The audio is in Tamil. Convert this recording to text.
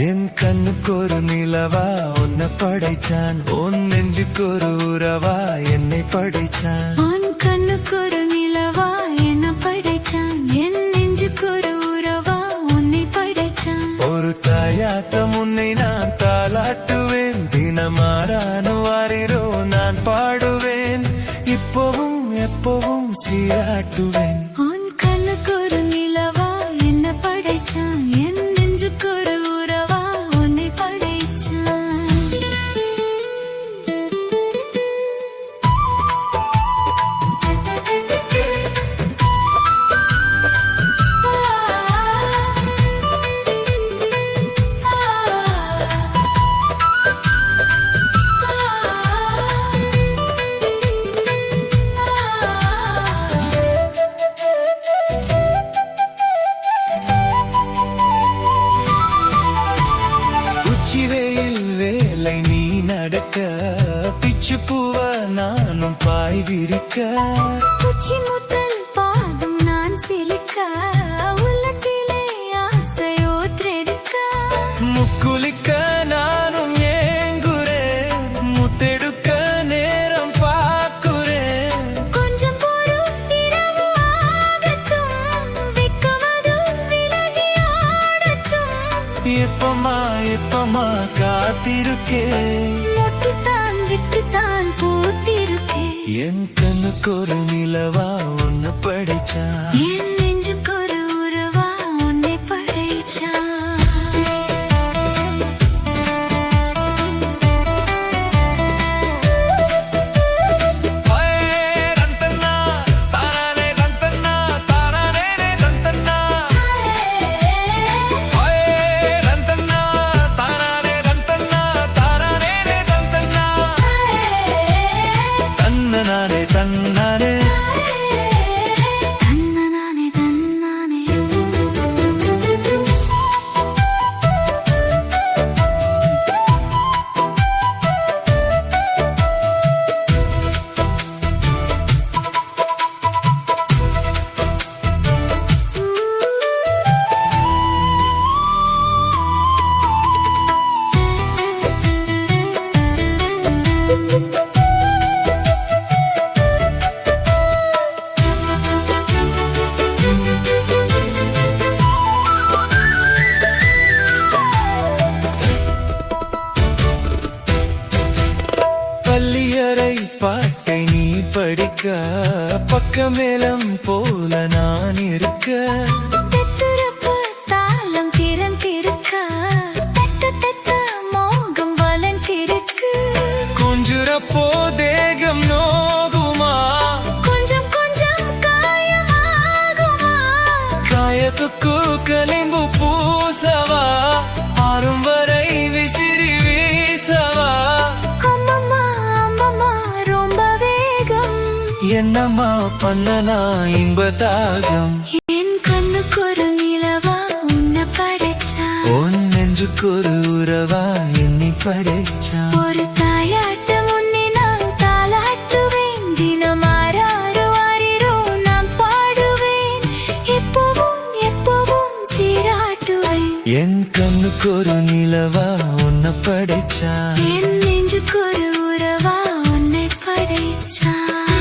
என் கண்ணுக்கு ஒரு நிலவா உன்னை படைச்சான், உன் நெஞ்சுக்கு ஒரு உறவா என்னை படைச்சான். உன் கண்ணுக்கு ஒரு நிலவா என்ன படைச்சான், என் நெஞ்சுக்கு ஒரு உறவா உன்னை படைச்சான். ஒரு தாயாட்டம் உன்னை நான் தாலாட்டுவேன், தினமாறானு வாரிரோ நான் பாடுவேன், இப்பவும் எப்பவும் சீராட்டுவேன். உன் கண்ணுக்கு ஒரு நிலவா என்ன படைச்சான், என் நெஞ்சுக்கு ஒரு உறவா உன்னை படைச்சான். உச்சிவேயில் வேலை நீ நடக்க, பிச்சு பூவ நானும் பாய் விரிக்க, உச்சி முதல் பாதம் நான் சிலிக்க, உள்ளத்திலே ஆசையோ திரெடுக்க, முக்குலிக்க நானும் ஏங்குறேன், முத்தெடுக்க நேரம் பாக்குறேன். கொஞ்சம் போரும் இரவு ஆகட்டும், வெட்கமதும் விலகி ஆடட்டும். எப்பமா எப்பமா காத்திருக்கேன், மொட்டுத்தான் விட்டுத்தான் பூத்திருக்கேன். என் கண்ணுக்கு ஒரு நிலவா ஒன்னு படைச்சா, என் நெஞ்சுக்கு ஒரு உறவா உன்னை படைச்சான். தன்னனானே தன்னானே தன்னனானே தன்னானே. பள்ளியறை பாட்டை நீ படிக்க, பக்கமேளம் போல நான் இருக்க, தெத்துரப்பு தாளம் திறந்திருக்க, தெத்த தெத்த மோகம் வளர்ந்திருக்கு. கொஞ்சுறப்போ தேகம் நோகுமா, கொஞ்சம் கொஞ்சம் காயமாகுமா, காயத்துக்கு கலிம்பு பூசவா, ஆறும் வரை விசிறி வீசவா. அம்மம்மா அம்மம்மா ரொம்ப வேகம், என்னம்மா பண்ணனா இன்ப தாகம், என் கண்ணுக்கு ஒரு நிலவா உன்னை படைச்சான். உன் நெஞ்சுக்கு ஒரு உறவா என்னை படைச்சா. ஒரு தாயாட்டம் உன்னை நான் தாலாட்டுவேன், தினமாறாறு வாரிரோ நான் பாடுவேன், எப்பவும் எப்பவும் சீராட்டுவேன். என் கண்ணுக்கு ஒரு நிலவா உன்னை படைச்சா, என் நெஞ்சுக்கு ஒரு உறவா உன்னை படைச்சான்.